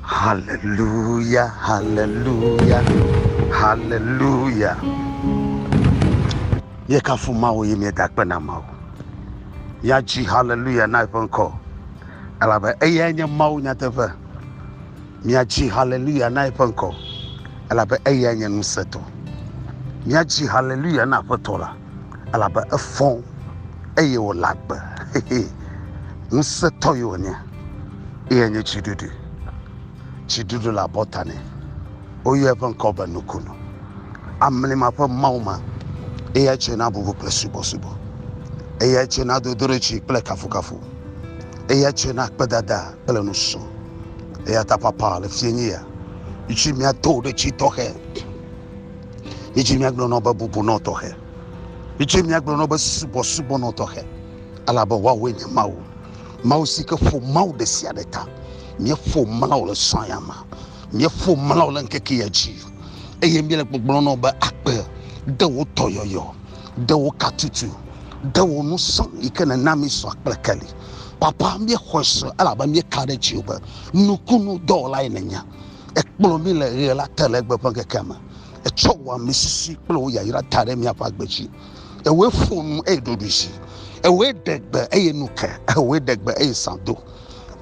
Hallelujah, hallelujah, hallelujah. Ye kafu mawo ye me dakpe na mawo. Ya ji hallelujah na ifonko. Alabe eye nye mawo nya tefe. Ya ji hallelujah na ifonko. Alabe eye nye nseto. Ya ji hallelujah na fotola. Alabe efon eye o lagbe. Nseto yo nya. Eye nye chidudu. Chidudu la botane. Oye ifonko banukuno. Amli ma fa mauma. Eye chena bubu plesubo subo. Eye chena dodorechi ple kafu kafu. Eye chena pedada ple nuso. Eye ta papa le fienia. Ichi mi ato de chi tohe. Ichi mi aglo no ba bubu no tohe. Ichi mi aglo no ba subo no tohe. Alaba wa we ni mawo. Mawo sika fo mawo de siadeta. Mi fo mawo le sanyama. Mi fo mawo le nkeke yaji. Eye mi le gbogbo no ba akpe. De wo toyoyo, de wo katutu, de wo nusan ikene nami so akplekeli. Papa mi khoso alaba mi kare chiuba. Nukunu do la inenya. Ekplo mi le rela telegbe panke kama. E chowa misisi kplo ya ira tare mi apagbechi. E we fonu e dodusi. E we degbe e nuke, e we degbe e sando.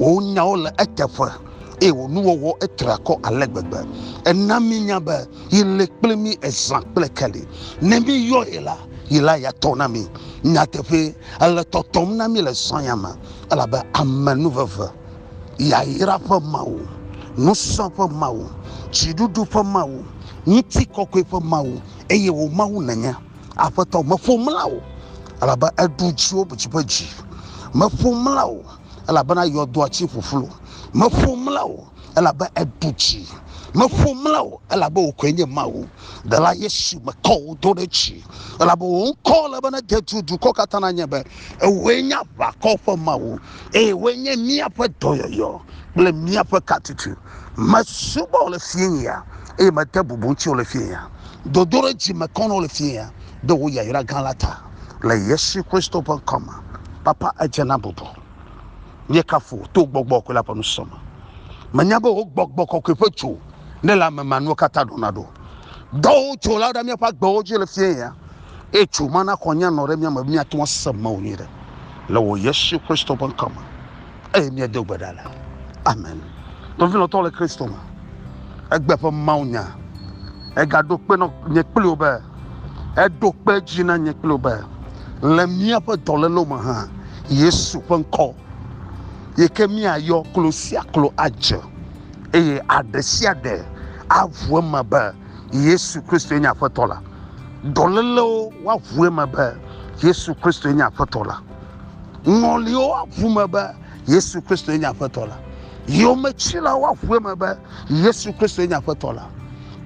O nya ole etefa. E wo nuwo etrako alegbegbe enami nyabe ile kplemi example kali nemi yo ila ya tonami nyatefe ala totom nami le sanyama ala ba amanu veve ya ira fa mawo nusa fa mawo chidudu fa mawo nti kokwe fa mawo eye wo mawo nanya afato mafomlawo ala ba aduchi obuchipaji mafomlawo ala ba na yodo achi fufulo mafomlawo alaba educhi mafomlawo alaba okwenye mawo dala yesu mako dorechi alaba onko laba na detudu kokatana nyebe ewenya ba kofa mawo ewenye miafa doyoyo ble miafa katutu masubo le fienya e matabubunchi le fienya dodorechi makono le fienya do ya ira galata la yesu kristo pa kama papa ajana bobo yekafu to gbogbo ko la panu soma manyabo gbogbo ko ke fetu ne la manu kata donado do cho la da mi pa gbo je le fie ya e chu mana konya no re mi ma mi ato sama onire la wo yesu kristo ban kama e mi de gbadala amen to vi no to le kristo ma egbe fa mawunya e ga do pe no nye pele oba e do pe jina nye pele oba le mi pa dole lo ma ha yesu ban ko ye kemi ayo klosia klo aje eye adesia de avuema ba yesu kristo nya fotola dolelo wa vuema ba yesu kristo nya fotola ngolio avuma ba yesu kristo nya fotola yomechila wa vuema ba yesu kristo nya fotola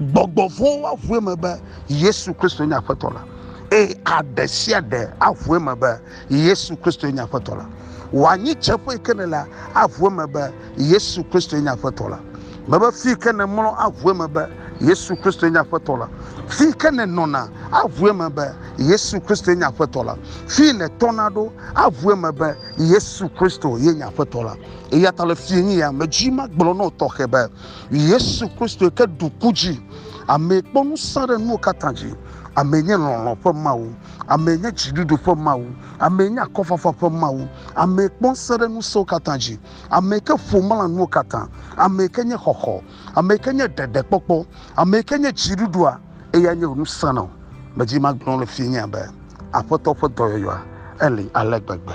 gbogbofo wa vuema ba yesu kristo nya fotola e adesia de avuema ba yesu kristo nya fotola wanyi chepo ikenela avuema ba yesu kristo nya fotola baba fi kene mono avuema ba yesu kristo nya fotola fi kene nona avuema ba yesu kristo nya fotola fi le tornado avuema ba yesu kristo nya fotola e yatale fi nyi ya majima gbolo no toke ba yesu kristo ke dukuji ame kponu sare no katanji amenye lolo fo mawo amenye chidudu fo mawo amenya kofafa fo mawo ame kponsere nu so katanji ameke fomala nu katan ameke nye hoho ameke nye dede popo ameke nye chidudu a eyanye nu sano majima gbon le finya ba apoto fo doyo eli alegbegbe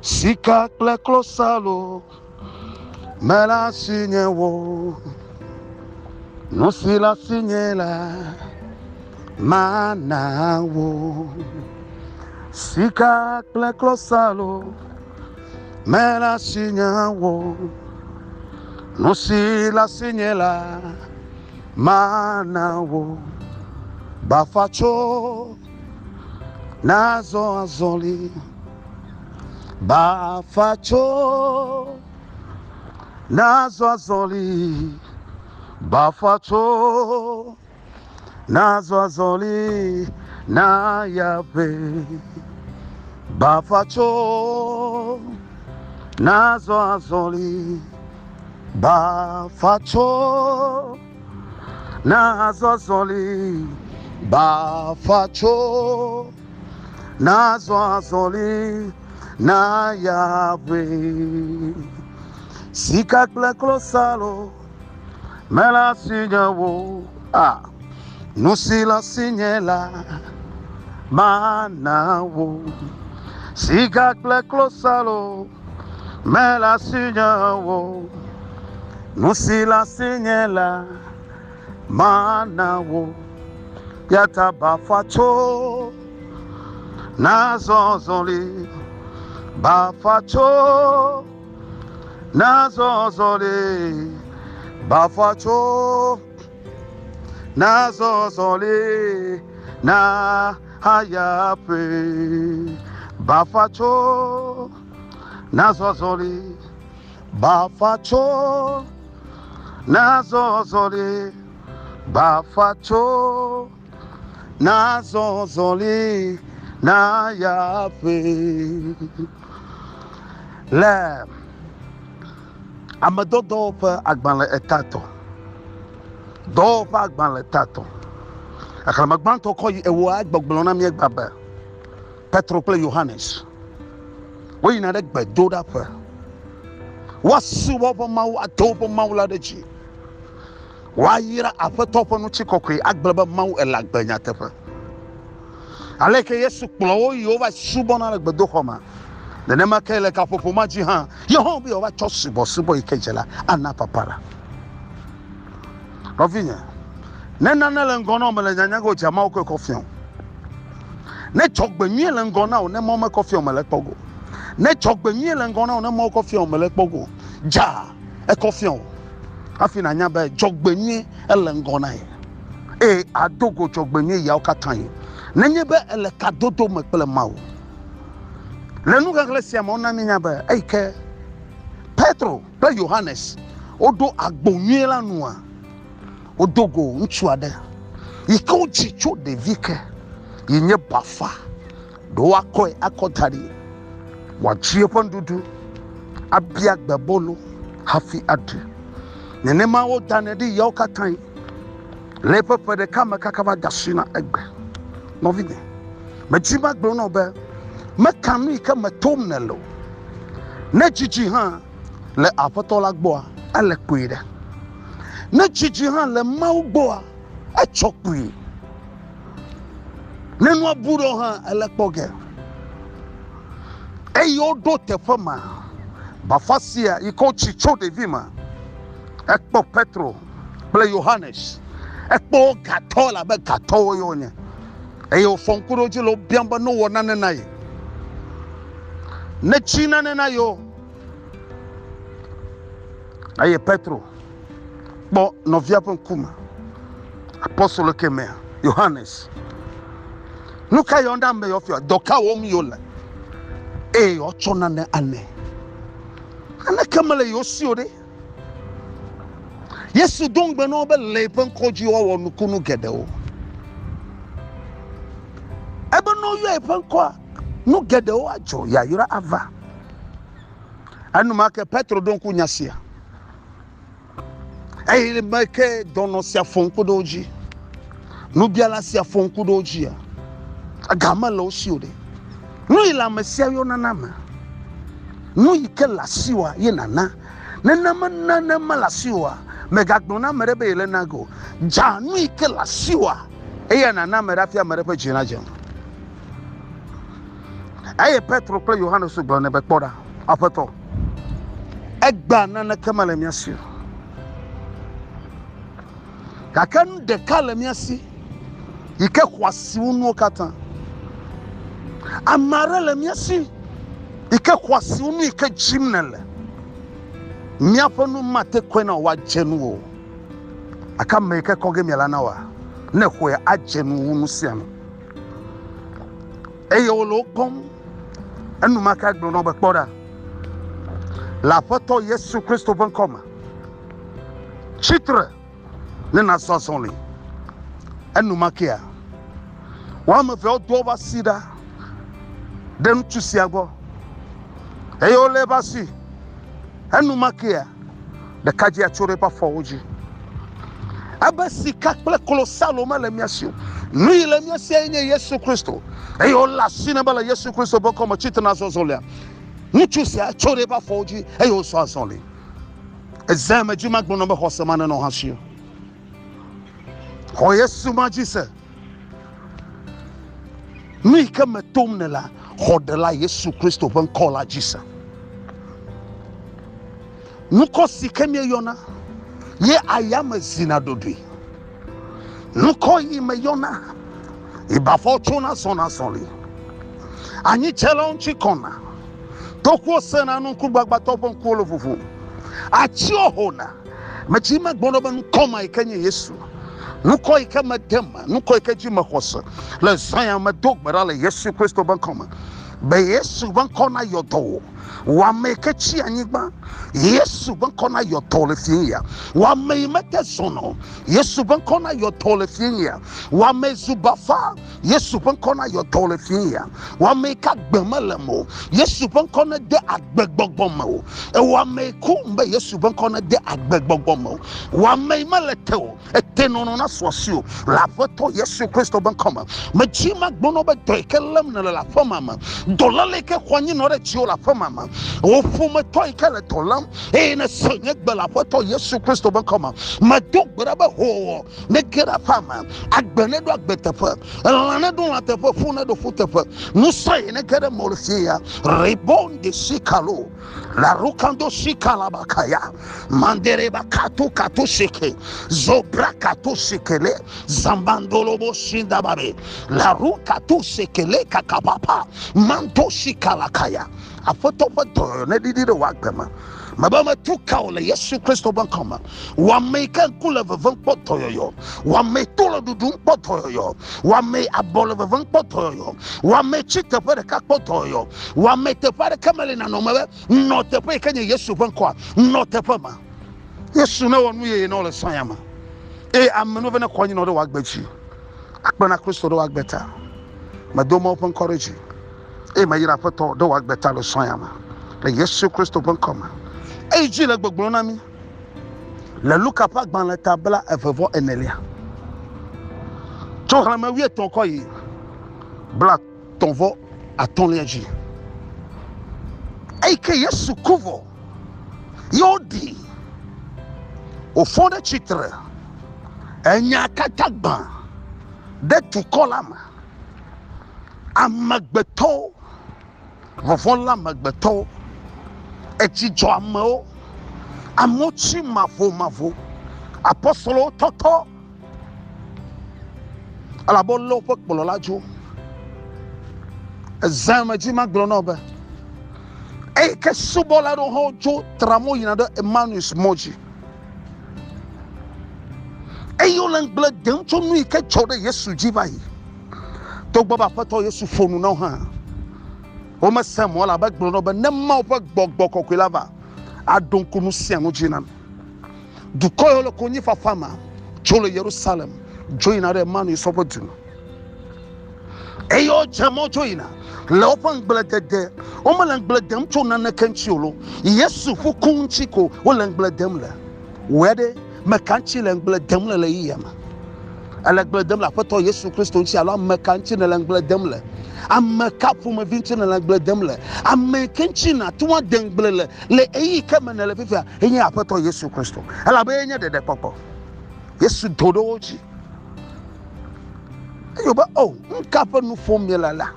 sika kle klosalo mela sinyewo no sila sinyela manawo sika kle klosalo mela sinyawo no sila sinyela manawo bafacho nazo azoli bafacho nazo azoli bafacho nazo azoli na yabe bafacho nazo azoli Bafacho na zozoli Bafacho na zozoli na Yahweh Sika klosalo Mela sinyawo Nusila sinyela Manawo Sika klosalo Mela sinyawo Nusila sinyela Manawo Yata bafacho Nazozoli Bafacho Nazozoli Bafacho Nazozoli Na hayape Bafacho Nazozoli Bafacho Nazozoli Bafacho Nazozoli Na yape Le Amadodo pa agban le etato Do pa agban le etato Akala magban to ko ewo agbogblona mi egbabe Petro kle Yohanes Wo yina de gbe do da pa Wasu wo mawu atopo mawu la deji Wa yira afetopo no chikokwe agbleba mawu elagbanya tefa Aleke Yesu kplo yo va subona le gbe do khoma De nema kele ka popo maji han Yo bi o va chosibo sibo ikejela ana papara Rovinya Nena nele ngono mele nyanya go jama o kofion Ne chogbe nyi le ngona o ne mo me kofion mele togo Ne chogbe nyi le ngona o ne mo kofion mele togo Ja e kofion Afina nya ba chogbe nyi ele ngona e adogo chogbe nyi ya o katan Nenye be ele kadodo me pele mawo Le nou ganglesia mo na minya ba ke Petro pe Yohanes odo agbonye la noa odogo nchuade iko chicho de vike yenye bafa do akoy akotari wachie pondudu abia gbebolo hafi adu nenema wo danedi yokatan le pepe de kama kakaba gasina egbe no vide majima gbo no be mekanu ike metom nelo ne chichi han le apotola gbo ale kuide ne chichi han le mau gbo a chokui ne no buro han ele poge eyo do tefama bafasia iko chicho de vima ekpo Petro ple Yohanes ekpo gatola be gato yonya eyo fonkuro jilo biamba no wona nenaye ne china nenayo aye Petro bo novia ponkuma apostole keme Yohanes nuka yonda me yofio doka wo mi yola ochona ne ane kamale yosio de Yesu dongbe no be lepen koji wo nukunu gedeo ebe no yo epen kwa no gedeo ajo ya yura ava anu make Petro donku nyasia le make dono sia fonku doji no biala sia fonku doji ya agama lo osio de no ila mesia yo nanama no yike lasiwa ye nana nenama nana lasiwa megagbona merebe ile nago ja no yike lasiwa eya nana merafia merepe jina jam aye Petro kle Yohanes gbo ne be kpoda apoto egba nana kamale miasio kakan de kala miasi yike kwasi unu katan amare le miasi ike kwasi unu ike jimnele miapo no mate kwena wa jenu o aka meke koge miala na wa ne hwe ajenu unu siam eyo lo pom enu maka gbo no be kpoda la photo Yesu Christo bon koma chitre ne na sosonli enu makia wa me fe do ba sida den tusiago eyo le basi enu makia The Kajia Chorepa Fauji. Abasika Colossalo Malamiasio. Nui Lamiasia in Yesu Christo. Ayola Sinabala Yesu Christo Bocoma Chitana Zozolia. Nuchusia Chorepa Fauji. Ayo Swazoli. Exam a Juma Bonoba Hosaman and Ohasio. Oh, Yesu Majisa. Mika Matumnela. Hodela Yesu Christo Van Kola Jisa. Nuko Sikemia Yona. Ye I am a Zinadodi. Nuko Yona. Ibafo Chona Sona Soli. Ani Chelon Chikona. Toko Sena Nukuba Topon Kolofu. Achio Hona. Majima Bonoban Koma Kenya Yesu. Nuko Ikamadema. Nuko Ikajima Hosa. Let's say I'm a dog, but I'll Yesu Christo Bankoma. Be Yesu Bankona Yoto. Wamekechi Anigba. Yesu Bankona Yotole Finia. Wame Metesono. Yesu Bankona Yotole Finia. Wame Zubafa. Yesu Bankona Yotole Finia. Wame Kakbemelemo. Yesu Bankona de Agbegbomo. Wame Kumbe Yesu Bankona de Agbegbomo. Wame Maleteo. Etenona Swasio. La Foto Yesu Christo Bankoma. Majima Bonoba Toikelem la Fomama. Dolaleke Kwani Norechio la Fomama. Ofuma Toikele Tolam. In a Sonek Bella Foto Yesu Christo Bankoma. Madok Braba Ho. Nekera Fama. Agbenedo Agbetepa. Lanado Latepa Funedo Futepa. Musa Nekera Molfia. Rebon de Sikalo. La Rukando Sikalabakaya. Mandereba Kato Kato Shike. Zobra Kato Shikele. Zambandolobo Shindababe. La Rukato Shikele Kakapapa. Manto Shikalakaya. A photo for Neddy the Wakama. Mabama took Kaula, Yesu Christo Bankoma. One may calculate of a Vampot Toyo. One may Tola do Potoyo. One may a ball of a Vampotoyo. One may cheat the Capotoyo. One may the Paracamelina Nomava, not the Pekanya Yesu Banqua, not the Pama. Yes, no one we in all the Sayama. I'm moving a coin in the Wagbechi. Akbana Christo the Wagbeta. Madoma open courage. My Rapato, the Wagbeta Sayama. The Yesu Christo Bankoma. Eji le gbogbo na mi le luka pa gban le tabla efevo enelia to ran ma wi ton ko yi bla ton vo aton le ji ke Yesu kuvo yodi o fond de chitre enya katagban de tu kolama amagbeto vo fon la magbeto Echijo amao, amochi mavo, apostolo toto, alabolo pok bololajo, zamaji maglonobe, ke subola do hojo tramo yinado Emmanuel moji. Yolang blood dem to nui ke chode Yesu jibai. To baba pato Yesu fonu no ha. Oma Samuel abag blono ba nemma opag bog kokwilava adonkunu sianu jinan du koyolo konyi fa fama cholo Jerusalem joina re manu isobodun eyo jamo joina lopan bladede oma lang bladem chona na kanchiolo Yesu fu kunchiko wolang bladem la wede makanchi lang bladem la yiyama ala bladem la foto Yesu Christo nchi ala makanchi na lang bladem la amma kapu ma vinci na bladem le amma kenchi na tuwa dengbele le eyi kama na le fifia enye apato Yesu Christo ala be enye de popo Yesu todo oji yo ba oh nkapa nu formula la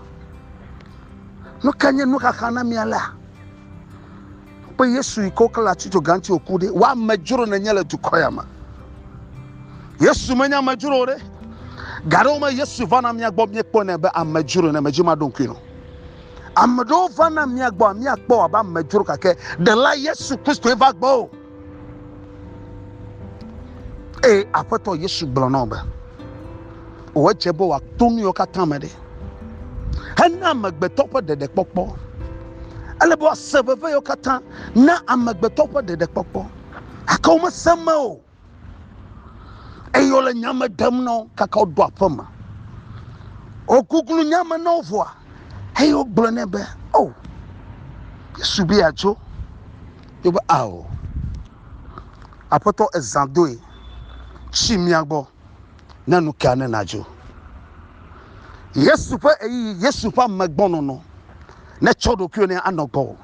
no kanye no kakana miala pe Yesu ikokala chito ganti okude wa majuro na nyala tukoyama Yesu manya majuro re Garoma Yesu vana miagbo miekpone be amajuro na majima donkino. Amado vana miagbo aba majuro kake de la Yesu Christo evagbo. Apato Yesu blonobe. Owechebo wa tunu yo katamede. Hana magbetopo de popo. Alebo asebeve yo katan na amagbetopo de popo. Akoma samo. Eyola nyama damno kakao do apama o kukulu nyama novoa heyo blonebe oh Yesu bi ajo yo ba awo apoto ezandoe chimiagbo na nuka ne najo yesu pa magbono no ne chodo kyo ne anogbo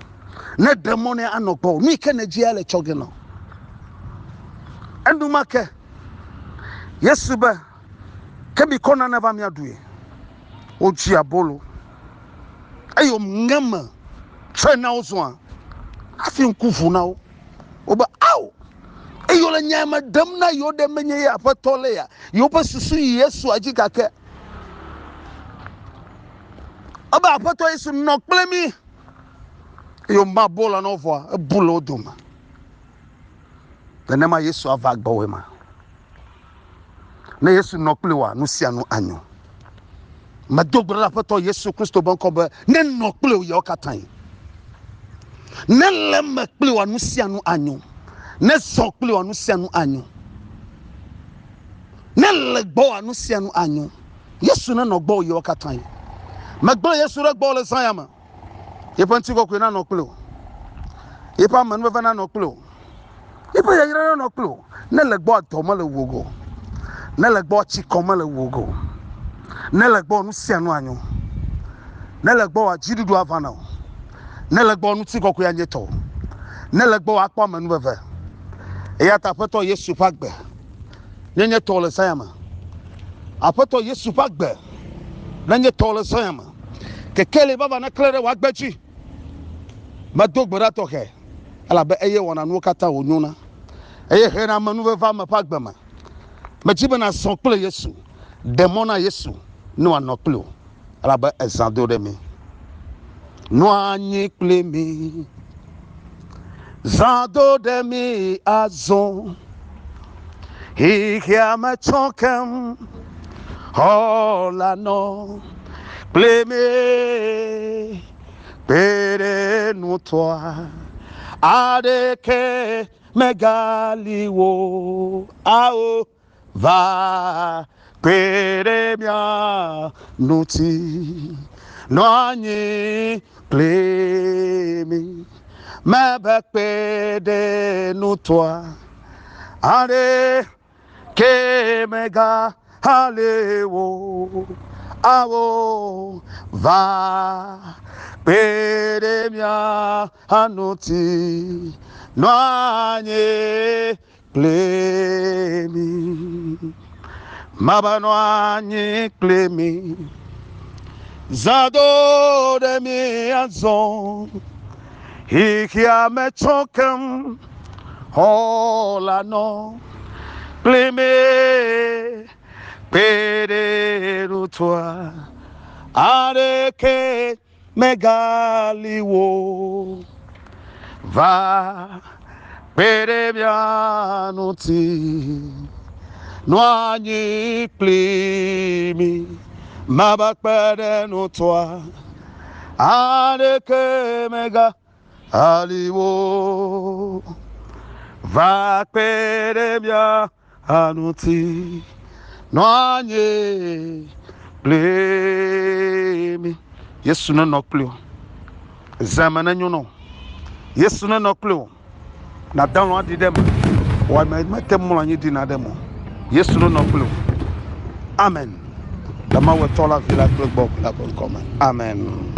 ne demone anogbo ni ke na gia le chogeno endumake yesu ba kebi kona na va mi adue oji abolo ayo ngama trena ozo afi nkufu na oba aw ayo la nyama dam na yo de menye ya patole ya yo pa susu yesu ajika ke oba apato yesu no plemi yo ma bola no vo bulo duma nema yesu avagbo we ma na yesu no plewa no sia no anyo ma dogbra apato yesu kristo bonko ba ne no plew yo katan ne lem plewa no sia no anyo ne so plewa no sia no anyo ne legbo no sia no anyo yesu na no gbo yo katan magbo yesu re gbo le sayama yepanti ko na no plew yepa man be na no plew yepa yira no plew ne legbo atomo le wogo ne legbo chikoma le wogo ne legbo no sia no anyo ne legbo ajidudu avana ne legbo no ti kokwe anyeto ne legbo akpa manu beve eya tapeto yesu pagbe nyenye to le sayama apeto yesu pagbe nyenye to le sayama kekele baba na klere wagbechi madogbara to he ala be eye wona no kata onyuna eye he na manu beve ma pagbe ma majibe na son kle yesu demona yesu no anoklo ala be ezando de mi no anyi kle mi zando de mi azon he ma chokem hola no kle mi pere no toi adeke megaliwo ao va pere mia nuti no anyi plemi ma bakpede no toi ade ke mega halewo awo va pere mia anuti no anyi plemi mabano anyi plemi zado de mi azon hikia me chokem hola no plemi pere rutwa areke megaliwo va pere bianuti no anyi plimi mabakpede no toi areke mega aliwo va pere bianuti no anyi plimi yesu no nokplio zamana nyuno yesu no nokplio na download di dem wa metem mo anyi di na dem yesu no nokplio amen dama we tola villa club la NKɔME amen.